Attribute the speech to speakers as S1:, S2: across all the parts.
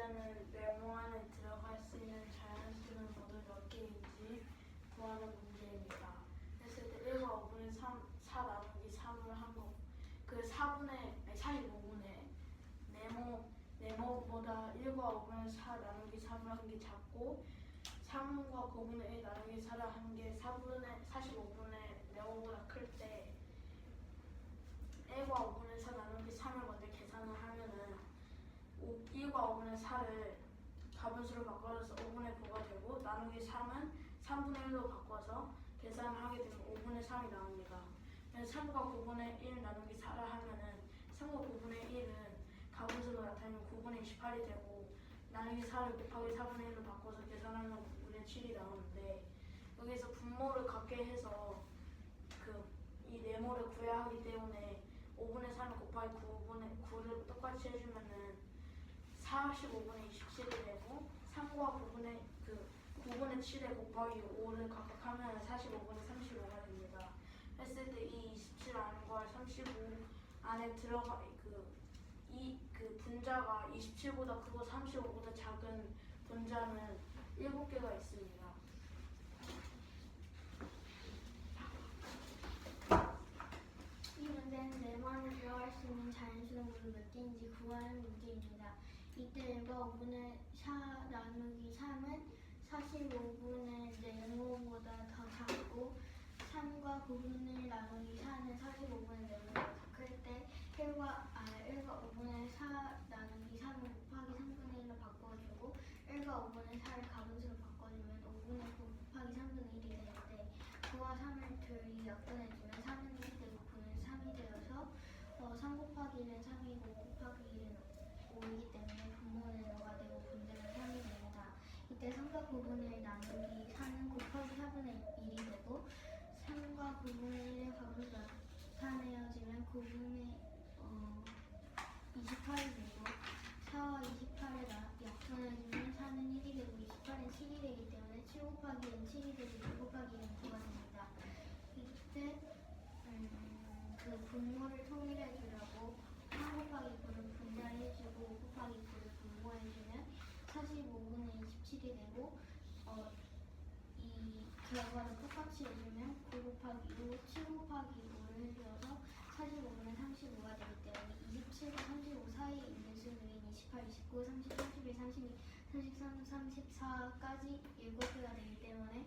S1: 문제는 네모 안에 들어갈 수 있는 자연수는 모두 몇 개인지 구하는 문제입니다. 했을 때 1과 5분의 4 나누기 3을 한 거, 그 45분의 네모보다 1과 5분의 4 나누기 3을 한 게 작고 3과 9분의 1 나누기 4를 한 게 45분의 네모보다 클 때 1과 5분의 4 나누기 3을 먼저 계산을 하면은 1과 5분의 4를 가분수로 바꿔서 5분의 9가 되고 나누기 3은 3분의 1로 바꿔서 계산을 하게 되면 5분의 3이 나옵니다. 3과 9분의 1 나누기 4를 하면은 3과 9분의 1은 가분수로 나타내면 9분의 28이 되고 나누기 4를 곱하기 4분의 1로 바꿔서 계산하면 9분의 7이 나오는데 여기서 분모를 같게 해서 이 네모를 구해야 하기 때문에 5분의 3을 곱하기 9를 똑같이 해주면은 45분의 27이 되고 3과 9분의 7에 곱하기 5를 각각 하면 45분의 35가 됩니다. 했을 때 이 27 안과 35 안에 들어가 그 분자가 27보다 크고 35보다 작은 분자는 7개가 있습니다.
S2: 이 문제는 네모 안에 들어갈 수 있는 자연수는 모두 몇 개인지 구하는 문제입니다. 이때 1과 5분의 4 나누기 3은 45분의 네모보다 더 작고 3과 9분의 1 나누기 4는 45분의 네모보다 더 클 때 1과 5분의 4 나누기 3을 곱하기 3분의 1로 바꿔주고 1과 5분의 4를 가분수로 바꿔주면 5분의 9 곱하기 3분의 1이 되는데 9와 3을 둘이 약분해주면 3은 1이 되고 9는 3이 되어서 3 곱하기 1은 3이고 5 곱하기 1은 5이기 때문에 분모는 5가 되고 분자는 3이 됩니다. 이때 3과 9분의 1 나누기 4는 곱하기 4분의 1이 되고 3과 9분의 1의 값을 나타내어지면 9분의 28이 되고 4와 28을 약분해주면 4는 1이 되고 28은 7이 되기 때문에 7 곱하기 1은 7이 되고 9 곱하기 1은 9가 됩니다. 이때 그 분모를 통일해 주려고 3 곱하기 9를 분자해주고 5 곱하기 9를 분모해주면 45분의 27이 되고 이 결과를 똑같이 해주면 9 곱하기 5, 7 곱하기 5를 해주어서 45분의 35가 되기 때문에 27과 35 사이에 있는 수들인 28, 29, 30, 31, 32, 33, 34까지 7개가 되기 때문에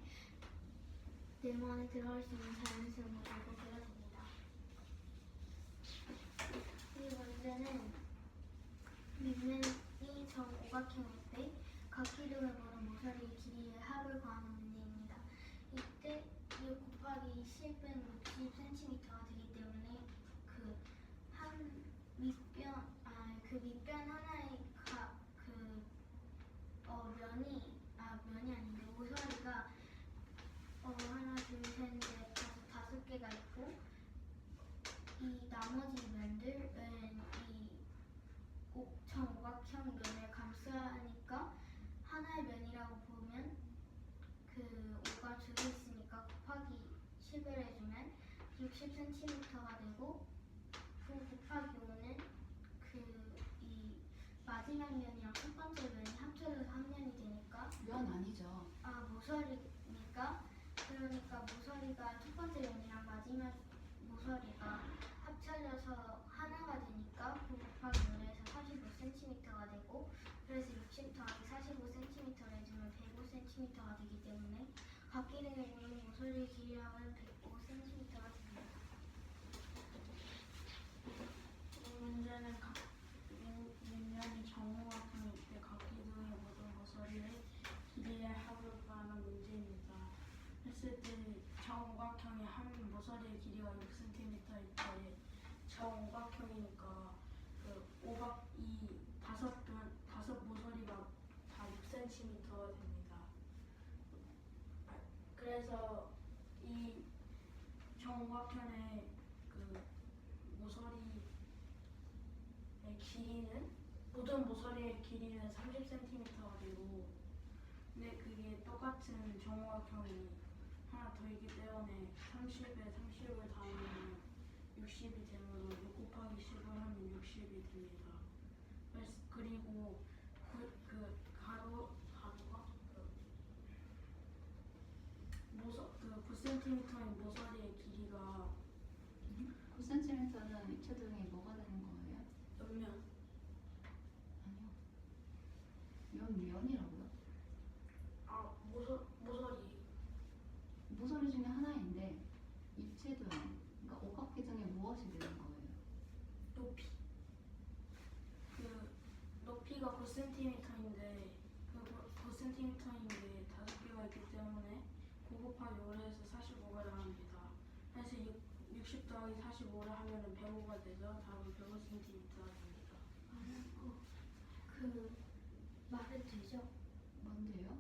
S2: 네모 안에 들어갈 수 있는 자연수는 모두 7개가 됩니다. 이 문제는 밑면이 정오각형일 때 각 기둥을 보는 모서리의 길이의 합을 구하는 문제입니다. 이때 6 곱하기 10은 60cm가 되기 때문에 밑변 하나의 면이 아닌데 모서리가 하나, 둘, 셋, 넷, 다섯 개가 있고 이 나머지 면들은 이 정오각형 면을 감싸니까 하나의 면이라고 보면 그 5가 두 개 있으니까 곱하기 10을 해주면 60cm가 되고 9 곱하기 5는 이 마지막 면이랑 첫 번째 면이 합쳐져서 한 면이 되니까
S3: 면 아니죠.
S2: 모서리니까 그러니까 모서리가 첫 번째 면이랑 마지막 모서리가 합쳐져서 하나가 되니까 9 곱하기 5에서 45cm가 되고 그래서 60 더하기 45cm를 해주면 105cm가 되기 때문에 각 기둥에 있는 모서리 길이함은 105cm가 됩니다.
S1: 이 문제는 밑면이 정오각형일 때 각 기둥의 모든 모서리의 길이의 합을 구하는 문제입니다. 했을 때 정오각형의 한 모서리의 길이가 6cm일 때 정오각형이니까 이 다섯 모서리가 다 6cm가 됩니다. 그래서 이 정오각형의 모서리의 길이는 모든 모서리의 길이는 30cm가 되고 근데 그게 똑같은 정오각형이 하나 더 있기 때문에 30에 30을 더하면 60이 되므로 6 곱하기 10을 하면 60이 됩니다. 그리고 9cm인 모서리의 길이가
S3: 9cm는 입체등에 뭐가 되는 거예요?
S1: 옆면.
S3: 아니요. 면이라고요?
S1: 아, 모서리.
S3: 모서리 중에 하나인데 입체등, 그러니까 오각기등에 무엇이 되는 거예요?
S1: 높이. 그 높이가 9cm인데 그 9cm인데 5개가 있기 때문에 9 곱하기 5를 해서 45가 나옵니다. 그래서 60 더하기 45를 하면 105가 되죠. 답은 105cm가 됩니다.
S2: 그 말은 되죠?
S3: 뭔데요?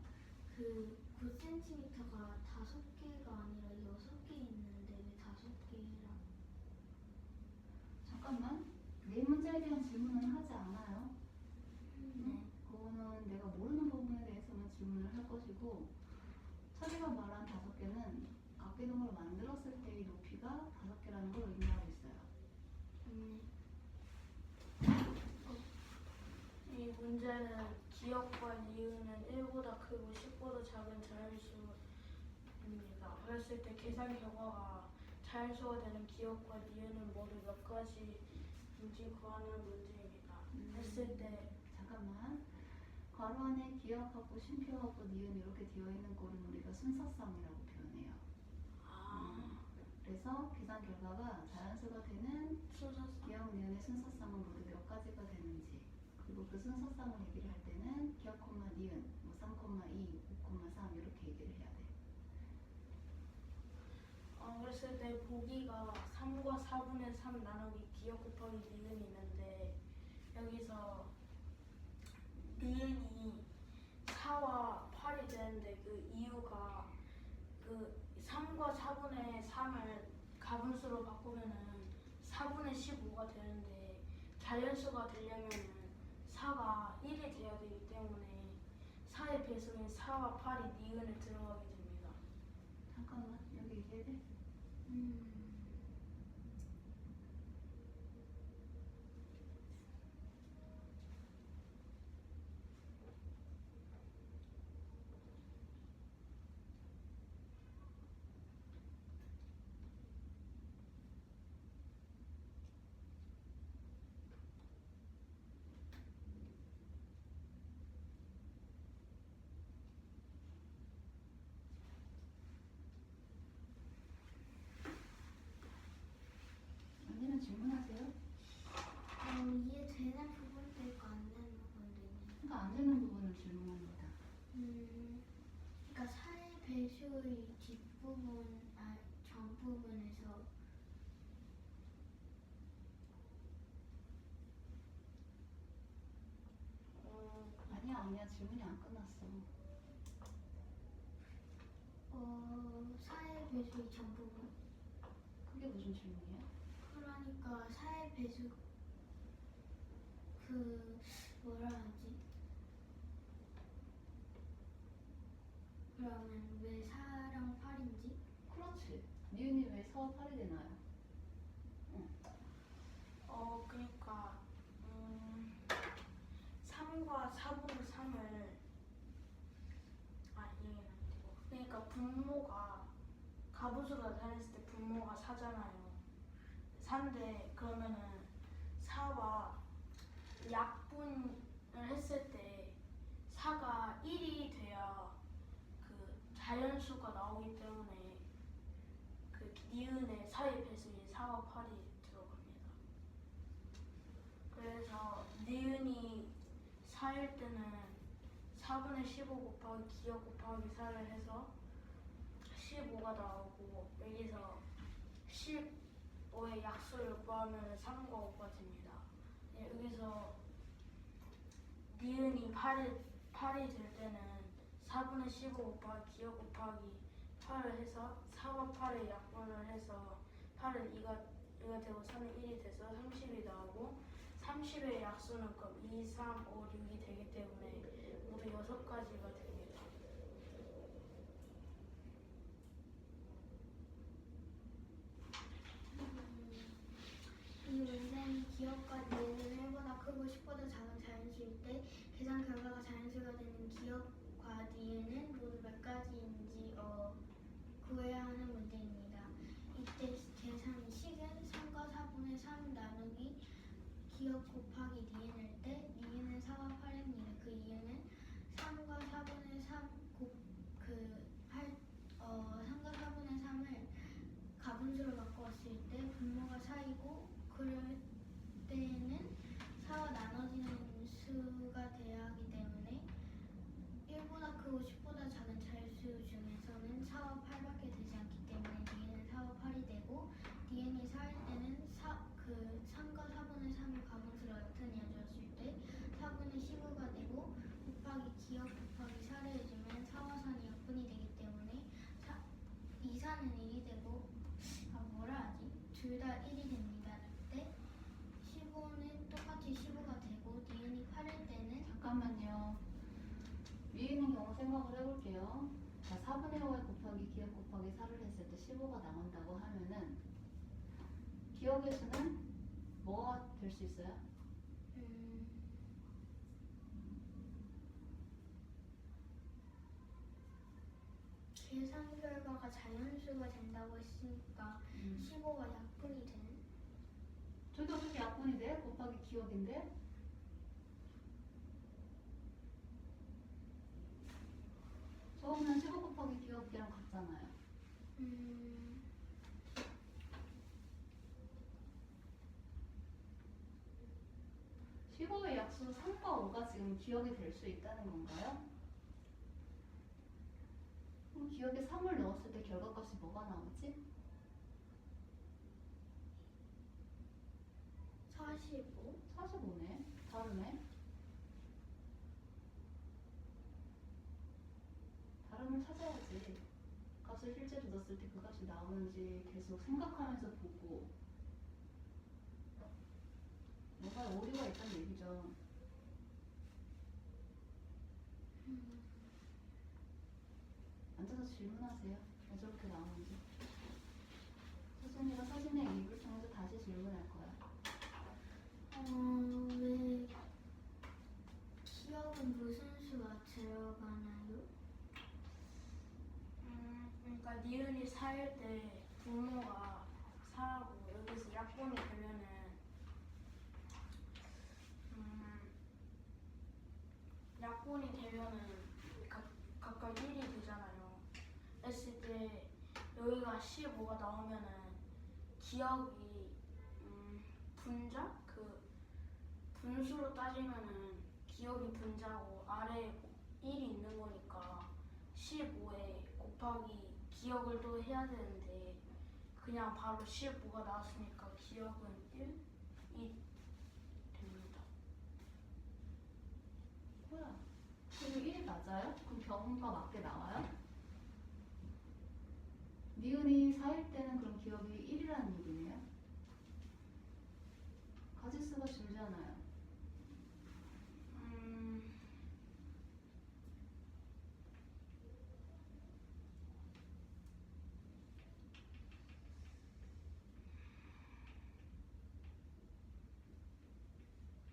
S2: 그 9cm가 5개가 아니라 6개 있는데 왜 5개랑?
S3: 잠깐만. 네 문제에 대한 질문은 하지 않아요.
S2: 네.
S3: 그거는 내가 모르는 부분에 대해서만 질문을 할 것이고, 차비가 말한 5개는 각기둥으로 만들었을 때의 높이가 5개라는 걸 의미하고 있어요.
S1: 이 문제는 기억과 니은은 1보다 크고 10보다 작은 자연수입니다. 그랬을 때 계산 결과가 자연수가 되는 기억과 니은은 모두 몇 가지인지 구하는 문제입니다. 했을 때
S3: 잠깐만. 괄호 안에 기억하고 쉼표하고 니은 이렇게 되어 있는 꼴은 우리가 순서쌍이라고 표현해요. 그래서 계산 결과가 자연수가 되는
S1: 순서상
S3: 기억, 니은의 순서쌍은 모두 몇 가지가 되는지, 그리고 그 순서쌍을 얘기를 할 때는 기억, 니은, 3, 2, 5, 3 이렇게 얘기를 해야 돼.
S1: 그랬을 때 보기가 3과 4분의 3 나누기 기억 곱하기 니은이 있는데 여기서 니은이 4와 8이 되는데 그 이유가 그 3과 4분의 3을 가분수로 바꾸면은 4분의 15가 되는데 자연수가 되려면은 4가 1이 돼야 되기 때문에 4의 배수인 4와 8이 니은에 들어가게 됩니다.
S3: 잠깐만, 여기 얘기해야 돼? 언니는 질문하세요.
S2: 이해되는 부분도 있고 안 되는 부분도 있네요.
S3: 그러니까 안 되는 부분을 질문합니다.
S2: 그러니까 4의 배수의 뒷부분, 전부분에서
S3: 아니야, 질문이 안 끝났어.
S2: 4의 배수의 전부분.
S3: 그게 무슨 질문이야?
S2: 그러니까 4의 배수 뭐라 하지? 그러면 왜 4랑 8인지?
S3: 그렇지. 니은이 왜 4와 8이 되나요?
S1: 그러니까 3과 4분의 3을 얘기는 안 되고 그러니까 분모가 가분수로 나타냈을 때 분모가 4잖아요. 4인데 그러면은 4와 약분을 했을 때 4가 1이 돼야 그 자연수가 나오기 때문에 그 니은의 4의 배수인 4와 8이 들어갑니다. 그래서 니은이 4일 때는 4분의 15 곱하기 기억 곱하기 4를 해서 15가 나오고 여기서 15의 약수를 구하면 3과 5가 됩니다. 여기서 니은이 8이 될 때는 4분의 15 곱하기 기억 곱하기 8을 해서 4와 8의 약분을 해서 8은 2가 되고 3은 1이 돼서 30이 나오고 30의 약수는 그럼 2, 3, 5, 6이 되기 때문에 모두 6가지가 됩니다.
S2: 이 문제는 기억과 니은은 1보다 크고 10보다 작은 자연수일 때 계산 결과가 자연수가 되는 기억과 니은은 모두 몇 가지인지 구해야 하는 문제입니다. 이때 계산 식은 3과 4분의 3 나누기 기억 곱하기 니은일 때 니은은 4와 8입니다. 그 이유는 3과 4분의 3 3과 4분의 3을 가분수로 바꾸었을 때 분모가 4이고 그럴 때에는 4와 나눠지는 수가 돼야 하기 때문에 1보다 크고 10보다 작은 자연수 중에서는 4와 8밖에 되지 않기 때문에 니은은 4와 8이 되고 니은이 4일 때는 3과 4분의 3을 가분수로 나타내줬을 때 4분의 15가 되고 곱하기 기억 곱하기 4를 해주면 4와 4는 약분이 되기 때문에 2사는 1이 되고 둘 다 1이 됩니다. 이때 15는 똑같이 15가 되고 니은이 8일 때는
S3: 잠깐만요. 위에 있는 경우 생각을 해볼게요. 자, 4분의 5에 곱하기 기억 곱하기 4를 했을 때 15가 나온다고 하면은 기억의 수는 뭐가 될 수 있어요?
S2: 계산 결과가 자연수가 된다고 했으니까 15가 약분이 되는?
S3: 저기 어떻게 약분이 돼? 곱하기 기억인데? 저거는 15 곱하기 기억이랑 같잖아요. 15의 약수 3과 5가 지금 기억이 될 수 있다는 건가요? 그럼 기억에 3을 넣었을 때 결과값이 뭐가 나오지?
S2: 45?
S3: 45네. 다르네. 다름을 찾아야지. 값을 실제로 넣었을 때 그 값이 나오는지 계속 생각하면서 보고 뭔가 오류가 있다는 얘기죠. 앉아서 질문하세요. 왜 저렇게 나오는지. 서준이가 서준의 입을 통해서 다시 질문할 거야.
S2: 왜 기억은 무슨 수가 들어가나요?
S1: 그러니까 니은이 4일 때 분모가 4라고 여기서 약분이 되면은 약분이 되면은 각각 1이 되잖아요. 했을 때 여기가 15가 나오면은 기억이 분자? 분수로 따지면은 기억이 분자고 아래에 1이 있는 거니까 15에 곱하기 기억을 또 해야 되는데 그냥 바로 15가 나왔으니까 기억은 1이 됩니다.
S3: 뭐야? 그럼 1이 맞아요? 그럼 경우가 맞게 나와요? 니은이 4일 때는 그럼 기억이 1이라는 얘기네요? 가지수가 줄잖아요.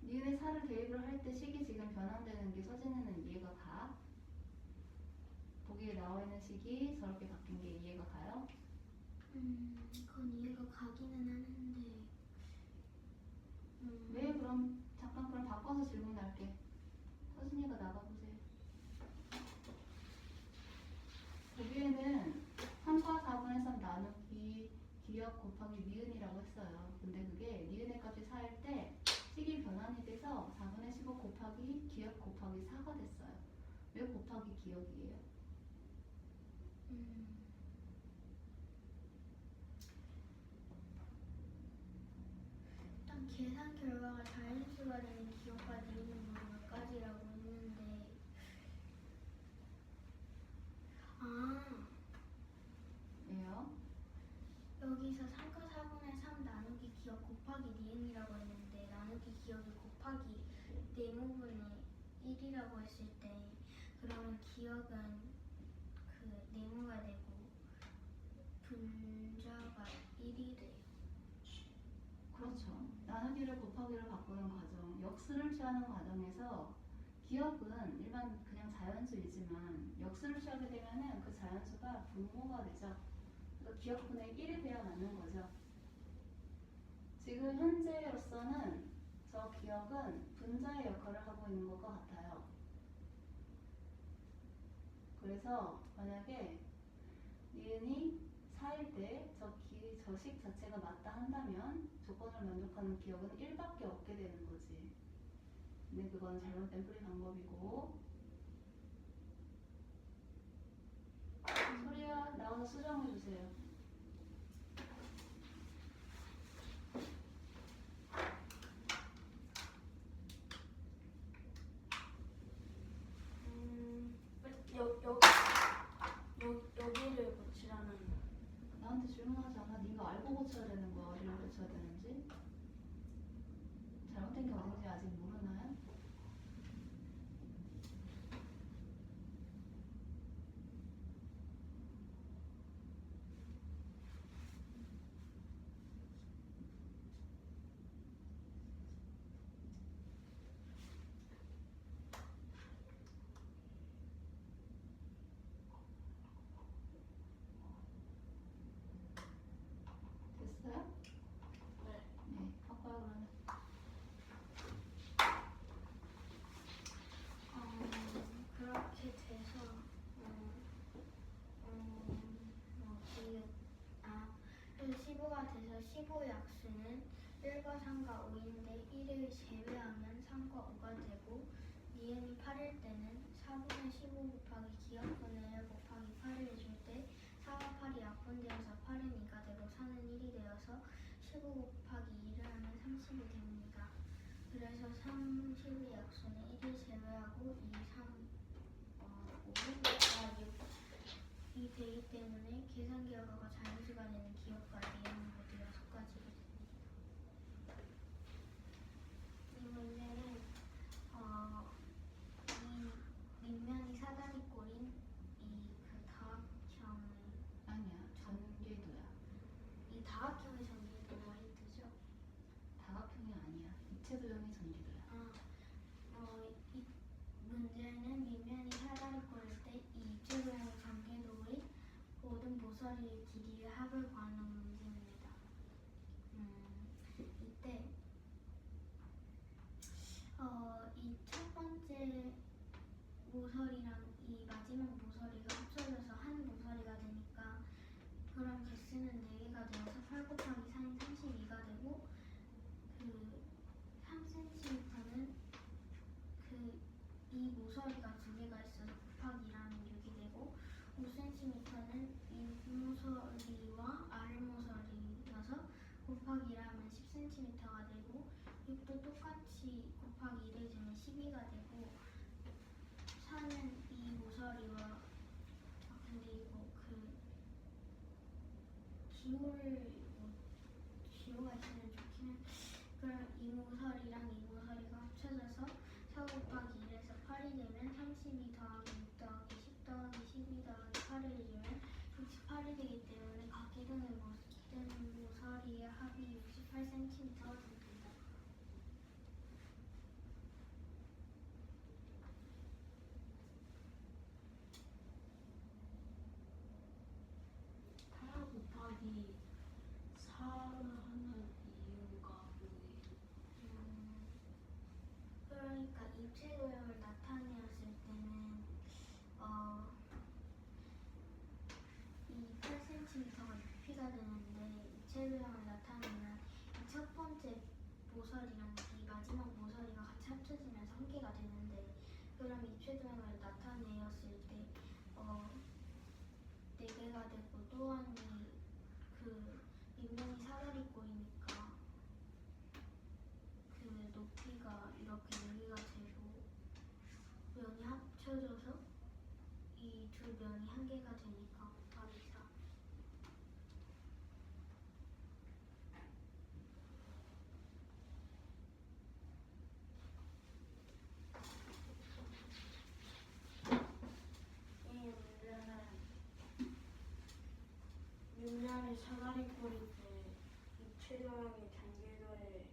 S3: 니은의 4를 대입을 할 때 식이 지금 변환되는 게 서진이는 이해가 가? 보기에 나와 있는 식이 저렇게 바뀐 게 이해가 가요?
S2: 그건 이해가 가기는 하는데
S3: 왜 그럼 잠깐 그럼 바꿔서 질문할게. 서진이가 나가보세요. 보기에는 3과 4분의 3 나누기 기억 곱하기 니은이라고 했어요. 근데 그게 니은의 값이 4일 때 식이 변환이 돼서 4분의 15 곱하기 기억 곱하기 4가 됐어요. 왜 곱하기 기억이에요?
S2: 일단 계산 결과가 자연수가 되는 기억과 니은은 몇 가지라고 했는데
S3: 왜요?
S2: 여기서 3과 4분의 3 나누기 기억 곱하기 니은이라고 했는데 나누기 기억이 곱하기 네모분의 1이라고 했을 때 그러면 기억은 네모가 되고 분자가 1이 돼요.
S3: 그렇죠. 나누기를 곱하기로 바꾸는 과정, 역수를 취하는 과정에서 기억은 일반 그냥 자연수이지만 역수를 취하게 되면은 그 자연수가 분모가 되죠. 그래서 기억분의 1이 되어 맞는 거죠. 지금 현재로서는 저 기억은 분자의 역할을 하고 있는 것과 같아요. 그래서 만약에 니은이 4일 때 저 식 자체가 맞다 한다면 조건을 만족하는 기억은 1밖에 없게 되는 거지. 근데 그건 잘못된 풀이 방법이고. 소리야 나와서 수정해주세요.
S1: 여기를 고치라는.
S3: 나한테 질문하지 않아. 네가 알고 고쳐야 되는 거야. 어디를 고쳐야 되는지. 잘못된 게 어딘지 아직 모르나요? 됐어요?
S1: 네.
S3: 네, 바꿔요 그러면.
S2: 그렇게 돼서 그래서 15가 돼서 15의 약수는 1과 3과 5인데 1을 제외하면 3과 5가 되고 니은이 8일 때는 4분의 15 곱하기 기억분의 1 곱하기 8을 해줄 때 4와 8이 약분되어서 8은 2가 되고 4는 1이 되어서 15 곱하기 2를 하면 30이 됩니다. 그래서 30의 약수는 1을 제외하고 2, 3, 5가 6이 되기 때문에 계산 결과가 자연수가 되는 기억과 니은 모두 6가지가 됩니다. 이 문제는 이 밑면이 사다리꼴인 이 그 다각형의
S3: 아니야, 전개도야.
S2: 이 다각형의 전개도가 힌트죠?
S3: 다각형이 아니야. 입체도형의 전개도야.
S2: 이 문제는 밑면이 사다리꼴일 때 이 입체도형의 전개도의 모든 모서리의 길이의 합을 구하는 문제입니다. 이때 이 첫 번째 모서리랑 이 마지막 모서리가 합쳐져서 한 모서리가 되니까 그럼 개수는 4개가 되어서 8 곱하기 4인 32가 되고 그 3cm는 이 모서리가 2개가 있어서 곱하기 1하면 6이 되고 5cm는 이 모서리와 아랫모서리여서 곱하기 1하면 10cm가 되고 6도 똑같이 곱하기 1 해주면 12가 되고 4는 이 모서리와 근데 이거 기호가 있으면 좋긴 해. 그럼 이 모서리랑 이 모서리가 합쳐져서 4 곱하기 1에서 8이 되면 32 더하기 6 더하기 10 더하기 12 더하기 8을 해주면 68이 되기 때문에 각 이동의 모서리의 합이 68cm가 됩니다.
S1: 곱하기 4를 하는 이유가 뭐예요?
S2: 그러니까 입체도형을 나타내었을 때는 이 8cm가 6p가 되는데 입체도형을 나타내면 이 첫 번째 모서리랑 이 마지막 모서리가 같이 합쳐지면서 한 개가 되는데 그럼 입체도형을 나타내었을 때 4개가 되고 또한 그 밑면이 사다리꼴이니까 그 높이가 이렇게 4개가 되고 면이 합쳐져서 이 두 면이 한 개가 되니까 곱하기 4.
S1: 이 문제는 밑면이 사다리꼴일 때 입체도형의 전개도의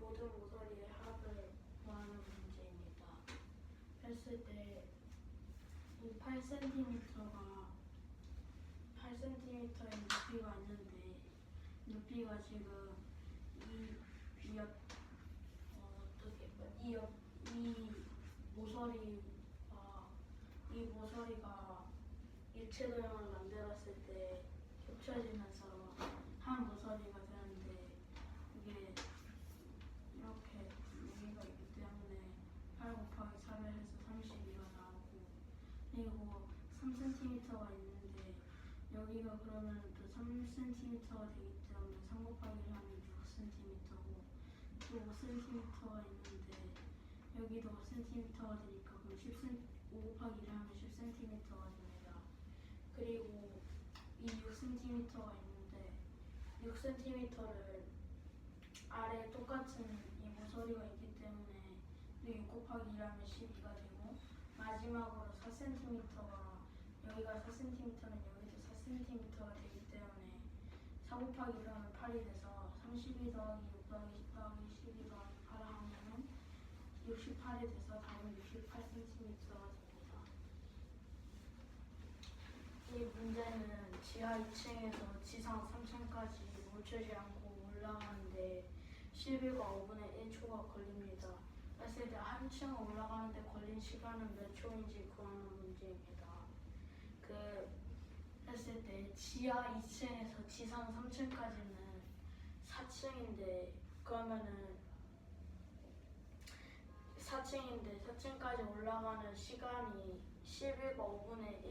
S1: 모든 모서리의 합을 이 8cm가 8cm의 높이가 있는데 높이가 지금 이 모서리가 일체 도형을 만들었을 때 겹쳐지면서 한 모서리가 되는데 이게 이렇게 여기가 있기 때문에 8 곱하기 4를 해서 32가 나오고 그리고 3cm가 있는데 여기가 그러면 또 3cm가 되기 때문에 3 곱하기 1 하면 6cm고 또 5cm가 있는데 여기도 5cm가 되니까 그럼 5 곱하기 1 하면 10cm가 됩니다. 그리고 이 6cm가 있는데 6cm를 아래 똑같은 이 모서리가 있기 때문에 6 곱하기 1 하면 12가 되고 마지막으로 4cm가 여기가 4cm면 여기도 4cm가 되기 때문에 4 곱하기 1 하면 8이 돼서 32 더하기 6 더하기 10 더하기 12 더하기 8 하면 68이 돼서 답은 68cm가 됩니다. 이 문제는 지하 2층에서 지상 3층까지 멈추지 않고 올라가는데 11과 5분의 1초가 걸립니다. 그랬을 때 한 층 올라가는데 걸린 시간은 몇 초인지 구하는 문제입니다. 했을 때 지하 2층에서 지상 3층까지는 4층인데 그러면은 4층까지 올라가는 시간이 11과 5분의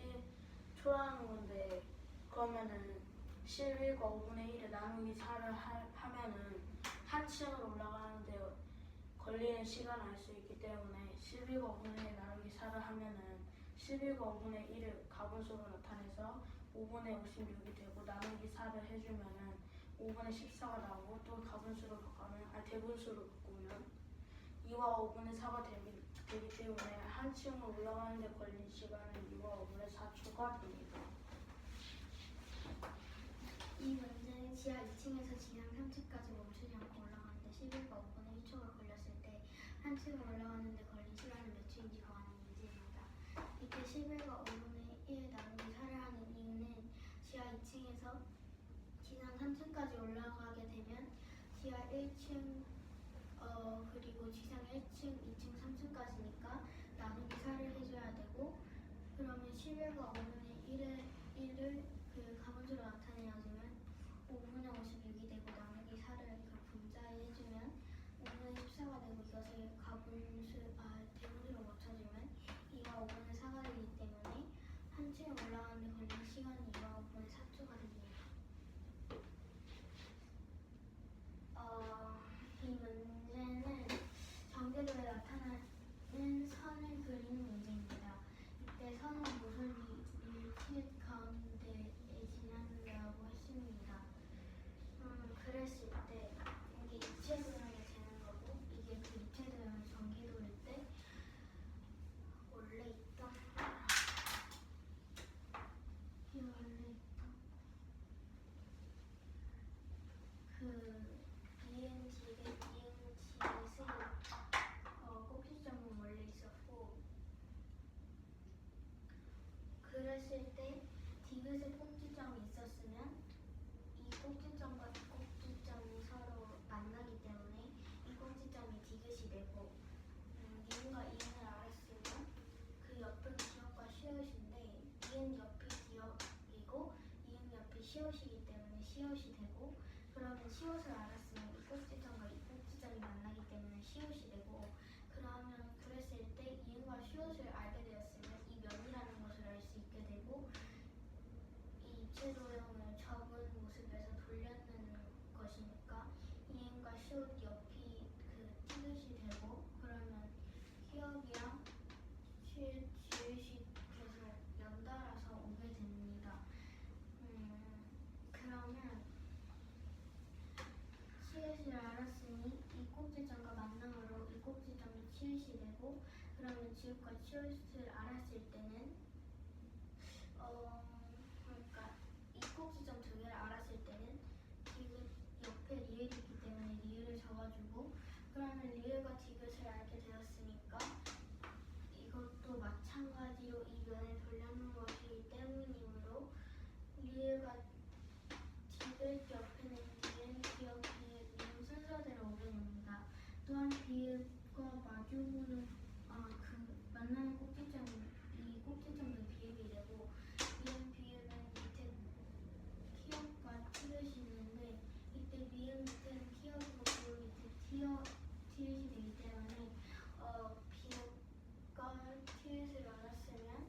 S1: 1초라는 건데 그러면은 11과 5분의 1을 나누기 4를 하면은 한 층을 올라가는데 걸리는 시간을 알 수 있기 때문에 11과 5분의 1 나누기 4를 하면은 11과 5분의 1을 가분수로 나타내서 5분의 56이 되고 나누기 4를 해주면은 5분의 14가 나오고 또 가분수로 바꾸면 대분수로 바꾸면 2와 5분의 4가 되기 때문에 한 층을 올라가는데 걸린 시간은 2와 5분의 4초가 됩니다.
S2: 이 문제는 지하 2층에서 지상 3층까지 멈추지 않고 올라가는데 11과 5분의 1초가 걸렸을 때 한 층을 올라가는데 걸린 시간은 몇 초인지 구하는 문제입니다. 이때 11과 5분의 1 나누기 4를 하는 이유는 지하 2층에서 지상 3층까지 올라가게 되면 지하 1층 그리고 지상 1층, 2층, 3층까지니까 나누기 4를 해줘야 되고 그러면 11과 5분의 1을 그 가분수로 나타내야지만 5분의 56이 되고 나누기 4를 그 분자에 해주면 5분의 14가 되고 이것을 대분수로 맞춰주면 2와 5분의 4가 되기 때문에 한 층 올라가는데 걸린 시간이 2와 5분의 4초가 됩니다. 이 문제는 전개도에 나타나는 선을 그리는 문제입니다. 이때 선은 모서리를 실 가운데에 지난다고 했습니다. 그랬을 때 이게 입체 도형이 되는 거고 이게 그 입체 도형이 전개도일 때 원래 있던 이응지의 꼭지점은 원래 있었고 그랬을 때 디귿의 꼭지점이 있었으면 이 꼭지점과 이 꼭지점이 서로 만나기 때문에 이 꼭지점이 디귿이 되고 니은과 이응을 알았으면 그 옆은 기역과 시옷인데 니은 옆이 기역이고 이응 옆이 시옷이기 때문에 시옷이 되고 그러면 시옷을 알았으면 이 꼭지점과 이 꼭지점이 만나기 때문에 시옷이 되고 그러면 그랬을 때 이응과 시옷을 알게 되었으면 이 면이라는 것을 알 수 있게 되고 이 입체 도형을 접은 모습에서 돌려내는 것이니까 이응과 시옷 옆이 그 티귿이 되고 그러면 기역이랑 지읒이 계속 연달아서 오게 됩니다. 그러면 치읓을 알았으니 이 꼭지점과 만남으로 이 꼭지점이 치읓이 되고 그러면 지읒과 치읓을 알았을 때는 그러니까 이 꼭지점 두 개를 알았을 때는 디귿 옆에 리을이 있기 때문에 리을을 적어주고 그러면 리을과 디귿을 알게 되었으니까 이것도 마찬가지로 이 면을 마주보는 그 만나는 꼭지점 이 꼭지점은 비읍이 되고 미음 비읍은 밑에 키읔과 티읕이 있는데 이때 미음 밑에는 키읔이고 비읍 밑에 티읕이 되기 때문에 비읍과 티읕을 알았으면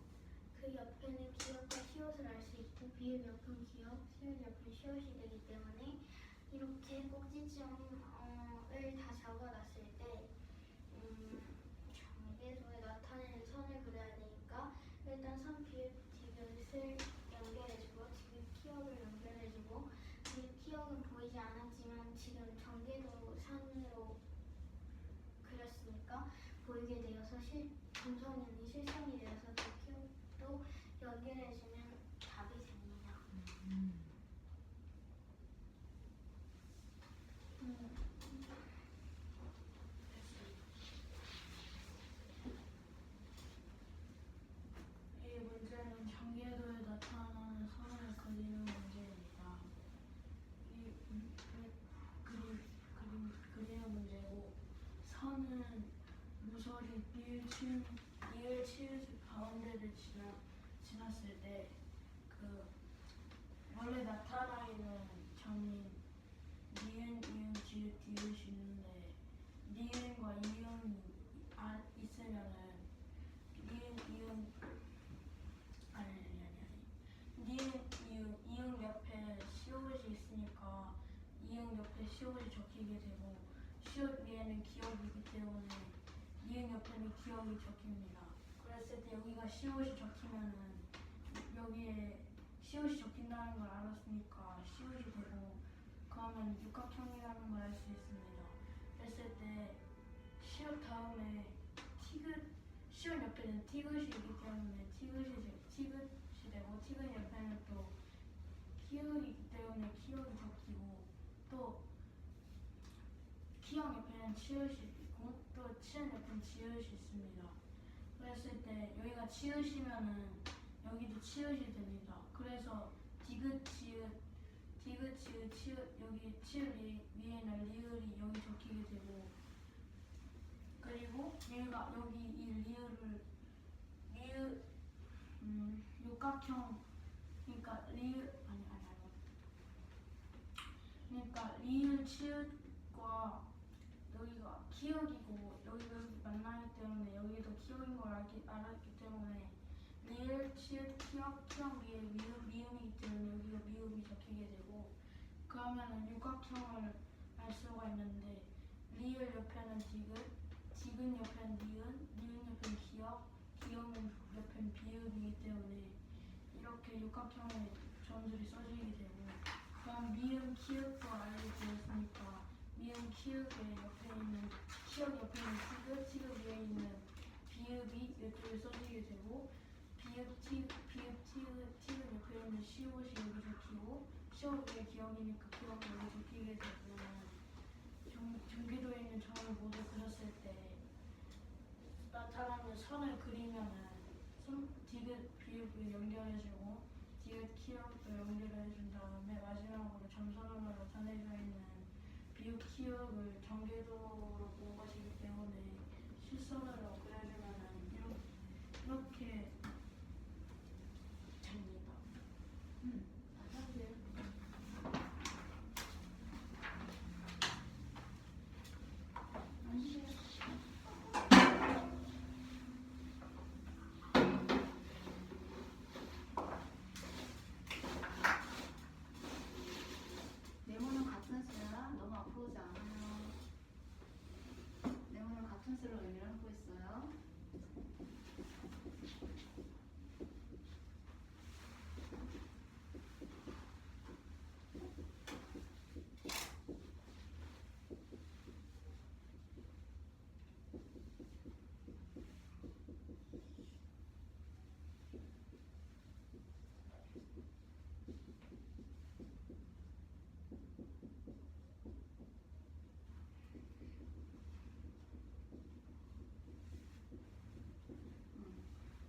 S2: 그 옆에는 기역과 시옷을 알 수 있고 비읍 옆은 기역, 시옷 옆은 시옷이 되기 때문에 이렇게 꼭지점을 다 적어놨을 때 정계도에 나타내는 선을 그려야 되니까 일단 선 비읍 디귿을 연결해주고 디귿 키역을 연결해주고 디귿 키역은 보이지 않았지만 지금 정계도 선으로 그렸으니까 보이게 되어서 점선이 아닌 실선이 되어서 그 키역도 연결해주면 답이 됩니다.
S1: 이 문제는 전개도에 나타나는 선을 그리는 문제입니다. 그리는 문제고 선은 무설이 이을 치읓 가운데를 지났을 때 그 원래 나타나 있는 점이 니은, 이응, 지읒, 디귿이 있는데 니은과 이응이 있으면은 니은, 이응 니은, 이응 옆에 시옷이 있으니까 이응 옆에 시옷이 적히게 되고 시옷 위에는 기역이기 때문에 니은 옆에는 기역이 적힙니다. 그랬을 때 여기가 시옷이 적히면은 여기에 시옷이 적힌다는 걸 알았으니까 시옷이 되고 그러면 육각형이라는 걸 알 수 있습니다. 그랬을 때 시옷 다음에 시옷 옆에는 티귿이 있기 때문에 티귿이 되고 티귿 옆에는 또 키읔이기 때문에 키읔이 적히고 또 키역 옆에는 치읓이 있고 또 치읓 옆에는 지읒이 있습니다. 그랬을 때 여기가 치읓이면은 여기도 치읓이 됩니다. 그래서 디귿 지읒 치읓 여기 치읓 위에는 리을이 여기 적히게 되고 그리고 얘가 여기 이 육각형 그러니까 리을 치읓과 여기가 키읔이고 여기가 만나기 때문에 여기도 키읔인 걸 알았기 때문에 리을 치읓 키역 위에 미음이기 때문에 여기가 미음이 적히게 되고 그러면은 육각형을 알 수가 있는데 리을 옆에는 디귿 옆에는 니은 옆에는 기역 옆에는 비읍이기 때문에 이렇게 육각형의 점들이 써지게 되고 그럼 미음 키읔도 알게 되었으니까 미음 키읔의 옆에 있는 키역 옆에 있는 티귿 위에 있는 비읍이 이쪽에 써지게 되고 티귿 옆에 있는 시옷이 여기 적히고 시옷 위에 기역이니까 기역이 여기 적히게 되고 전개도에 있는 점을 모두 그렸을 때 나타나는 선을 그리면은 디귿 비읍을 연결해주고 디귿 키역도 연결해준 다음에 마지막으로 점선으로 나타내져 있는 비읍 키역을 전개도로 본 것이기 때문에 실선으로 그려주면은 이렇게 됩니다.
S3: 맞아요. 네모는 같은 수야 너무 아프지 않아요. 네모는 같은 수를 의미를 하고 있어요.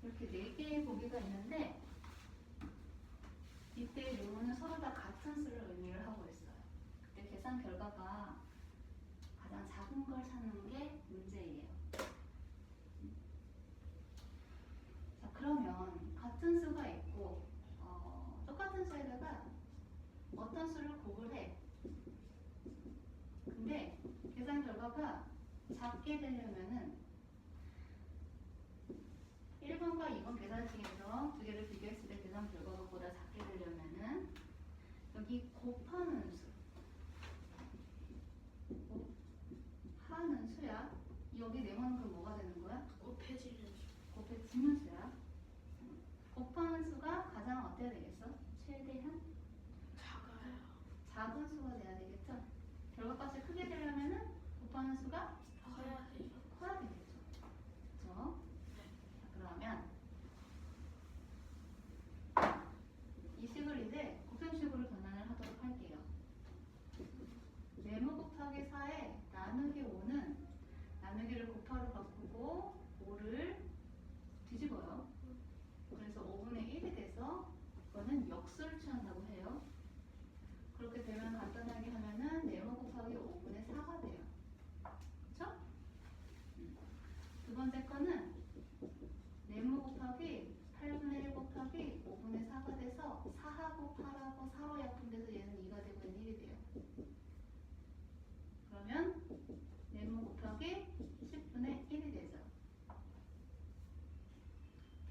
S3: 이렇게 4개의 보기가 있는데 이때 네모는 서로 다 같은 수를 의미를 하고 있어요. 그때 계산 결과가 가장 작은 걸 찾는 게 문제예요. 되냐면은 1번과 2번 계산 중에서 두 개를 비교했을 때 계산 결과가 보다 작게 되려면은 여기 곱하는 수, 곱하는 수야. 여기 네모는 그럼 뭐가 되는 거야?
S1: 곱해지는 수.
S3: 곱해지는 수야. 곱하는 수가 가장 어때야 되겠어? 최대한
S1: 작아요.
S3: 작은 수가 돼야 되겠죠? 결과값이 크게 되려면은 곱하는 수가
S1: 커야 되죠.
S3: 커야 되겠죠. 그렇죠? 자, 그러면 이 식을 이제 곱셈식으로 변환을 하도록 할게요. 네모 곱하기 4에 나누기 5는 나누기를 곱하로 바꾸고 5를 뒤집어요. 그래서 5분의 1이 돼서 이거는 역수를 취한다고 해요. 그렇게 되면 간단하게 하면은 네모 곱하기 5분의 4가 돼요. 그쵸? 두 번째 거는 네모 곱하기 8분의 1 곱하기 5분의 4가 돼서 4하고 8하고 4로 약분돼서 얘는 2가 되고 얘는 1이 돼요. 그러면 네모 곱하기 10분의 1이 되죠.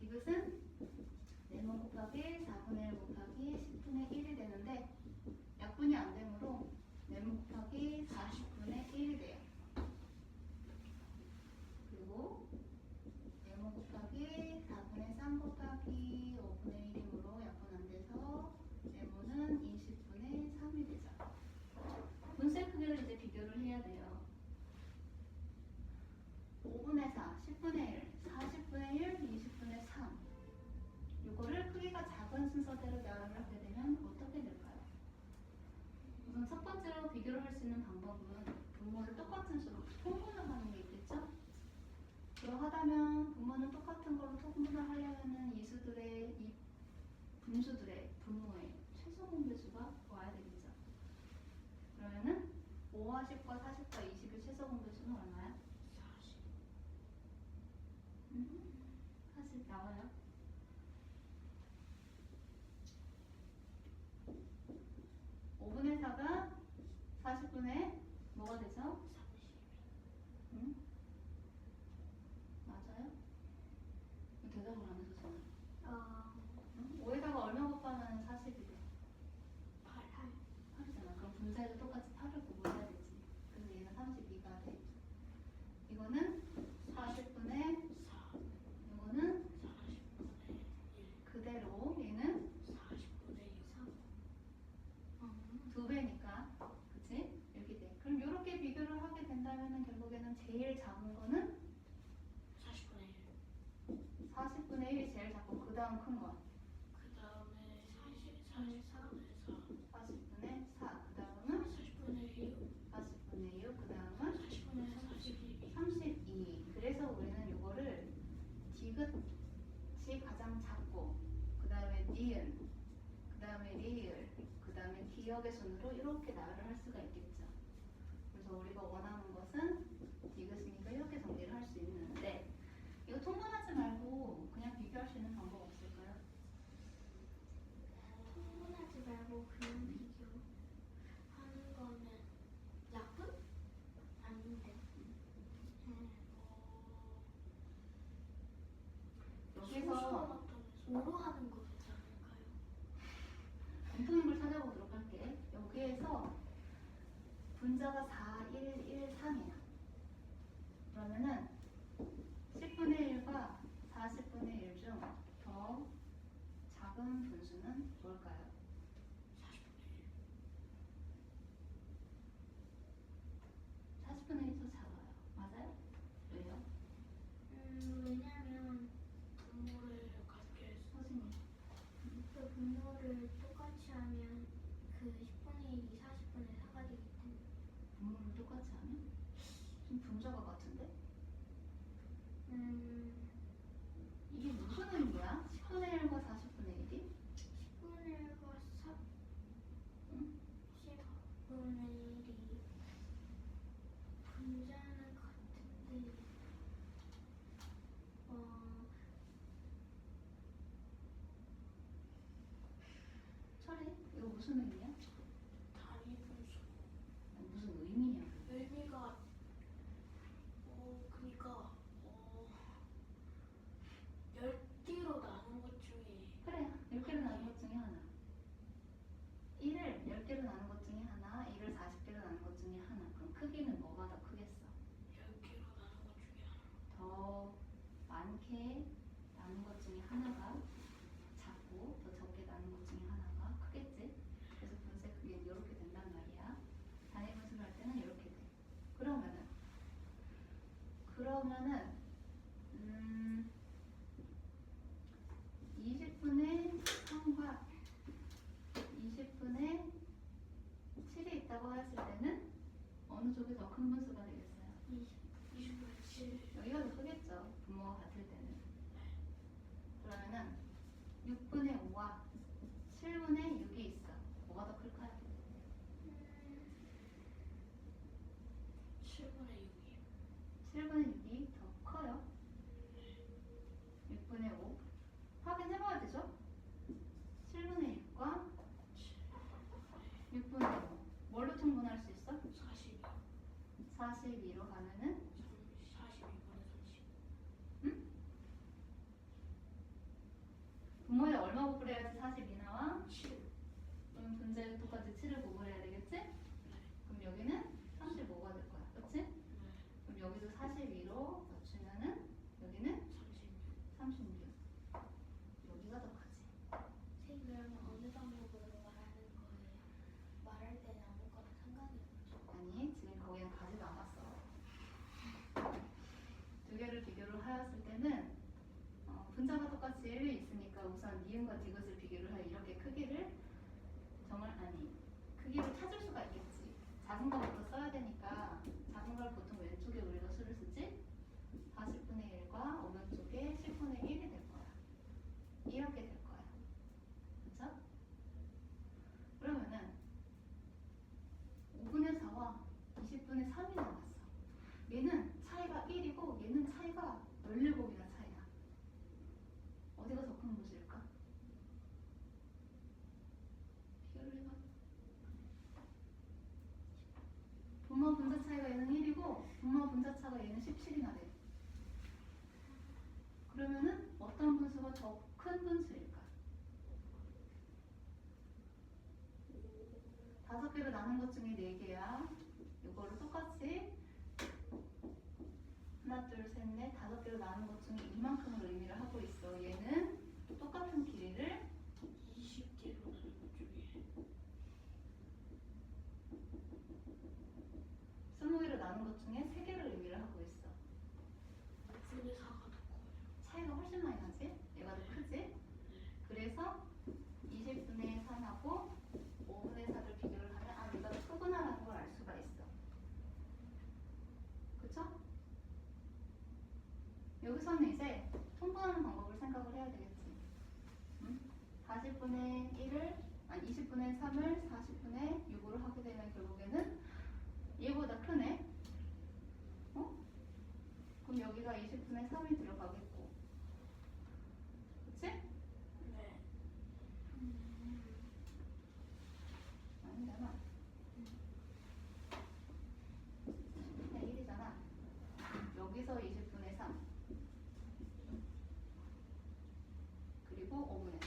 S3: 이것은 네모 곱하기 4분의 1 곱하기 10분의 1이 되는데 약분이 안 되므로 네모 곱하기 40분의 1이 돼요. 그리고 네모 곱하기 4분의 3 곱하기 5분의 1이므로 약분 안 돼서 네모는 20분의 3이 되죠. 분수 크기를 이제 비교를 해야 돼요. 5분의 4, 10분의 1, 40분의 1, 20분의 3. 이거를 크기가 작은 순서대로 나열을 하게 되면 어떻게 될까요? 우선 첫 번째로 비교를 할 수 있는 방법은 분모를 똑같은 수로 통분을 하는 게 있겠죠? 그러하다면 분모는 똑같은 걸로 통분을 하려면은 이 수들의 이 분수들의 분모의 최소 공배수가 와야 되겠죠? 그러면은 5와 10과 40과 20의 최소 공배수는 얼마야? 40 나와요. 5분의 4가 40분의 뭐가 되죠?
S1: 30.
S3: 응? 맞아요? 왜 대답을 안 해서 저는? 응? 5에다가 얼마 곱하면 40이 돼?
S1: 8.
S3: 8이잖아. 그럼 분자에도 똑같이 8을 곱해야 되지. 그래서 얘는 32가 돼. 이거는 40분의
S1: 4.
S3: 이거는
S1: 40분의 1.
S3: 그대로 얘는
S1: 40분의 6.
S3: 2배니까 그치? 이렇게 돼. 그럼 이렇게 비교를 하게 된다면 결국에는 제일 작은 거는
S1: 40분의 1.
S3: 40분의 1이 제일 작고 그 다음 큰 건
S1: 그 다음에 40분의 4.
S3: 40분의 4. 그 다음은
S1: 40분의 6.
S3: 40분의 6. 그 다음은
S1: 40분의 32.
S3: 32. 그래서 우리는 이거를 디귿이 가장 작고 그 다음에 니은 그 다음에 리을 그 다음에 기역의 순으로 이렇게 나열을 할 수가 있겠죠. 그래서 우리가 원하는 것은 디귿이니까 이렇게 정리를 할 수 있는데 이거 통분하지 말고 그냥 비교할 수 있는 방법 없을까요?
S2: 통분하지 말고 그냥 비교하는 거는 약분? 아닌데.
S3: 여기서
S2: 5로 하는 거 괜찮을까요?
S3: 공통인 걸 찾아보도록 할게. 여기에서 분자가 4, 1, 1, 3이야. 그러면은 10분의 1과 40분의 1 중 더 작은 분수는 뭘까요? 40분의 1이 더 작아요. 맞아요? 왜요?
S2: 왜냐면
S1: 분모를 같게 해서
S3: 선생님.
S2: 그 분모를 똑같이 하면 그 10분의 1이 40분의 4가 되기 때문에.
S3: 분모를 똑같이 하면? 좀 분자가 같은데? 이게 무슨 의미야? 10분의 1과 40분의 1이?
S2: 10분의 1과
S3: 응?
S2: 10분의 1이 분자는 같은데
S3: 철이? 이거 무슨 의미야?
S1: 단위 분수.
S3: 무슨 의미냐?
S1: 의미가 그니까
S3: 이렇게 나눈 것 중에 하나가 작고 더 적게 나눈 것 중에 하나가 크겠지? 그래서 분수의 크기는 이렇게 된단 말이야. 단위 분수를 할 때는 이렇게 돼. 그러면은 20분의 3과 20분의 7이 있다고 했을 때는 어느 쪽이 더 큰 분수가 되겠어요?
S1: 20분의 7.
S3: 여기가 더 크겠죠. 분모가 같을 때는. 그러면은 6분의 5와 7분의 6이 있어. 뭐가 더 클까요?
S1: 7분의 6이요.
S3: 7분의 6이 더 커요. 6분의 5. 확인해봐야 되죠? 7분의 6과 6분의 5. 뭘로 통분할 수 있어?
S1: 42.
S3: 42로 가면은
S1: 42분의 30.
S3: 응? 분모에 얼마 곱해야지 42 나와?
S1: 7.
S3: 그럼 분자에 똑같이 7을 곱해야 되겠지? 그럼 여기는 35가 될 거야. 그치?
S1: 네.
S3: 그럼 여기도 42로 맞추면은 여기는
S1: 36.
S3: 36. 여기가 더 크지.
S2: 선생님 어느 방법으로 말하는 거예요? 말할 때는 아무거나 상관이 없죠.
S3: 아니, 지금 거기는 가지도 않았어. 두 개를 비교를 하였을 때는 분자가 똑같이 1이 있으니까 우선 니은과 디귿을 비교를 해 이렇게 크기를 크기를 찾을 수가 있겠지. 작은 거부터 써야 되니까 작은 걸 보통 왼쪽에 우리가 수를 쓰지? 40분의 1과 오른쪽에 10분의 1이 될 거야. 이렇게 될 거야. 그쵸? 그러면은 5분의 4와 20분의 3이 나왔어. 얘는 차이가 1이고 얘는 차이가 17이나 차이야. 어디가 더 큰 분수일까? 비교를 해봐. 분모 분자 차이가 얘는 1이고 분모 분자 차가 얘는 17이나 돼. 그러면은 어떤 분수가 더 큰 분수일까? 5개로 나눈 것 중에 4개야. 이거를 똑같이 하나, 둘, 셋, 넷, 5개로 나눈 것 중에 이만큼을 의미를 하고 있어. 얘는 똑같은 길이를
S1: 20개로 나눈 것 중에
S3: 20개로 나눈 것 중에 3개를 의미를 하고 있어.
S1: 6분의 4가 더 커요.
S3: 차이가 훨씬 많이 나지? 얘가 더 크지? 그래서 20분의 3하고 5분의 4를 비교를 하면 아, 얘가 더 크구나라는 걸 알 수가 있어. 그쵸? 여기서는 이제 통분하는 방법을 생각을 해야 되겠지. 40분의 1을, 아니 20분의 3을 40분의 6으로 하게 되면 결국에는 얘보다 크네? 그럼 여기가 20분의 3이 들어가겠고. 그치?
S1: 네.
S3: 아니잖아. 그냥 1이잖아. 여기서 20분의 3. 그리고 5분의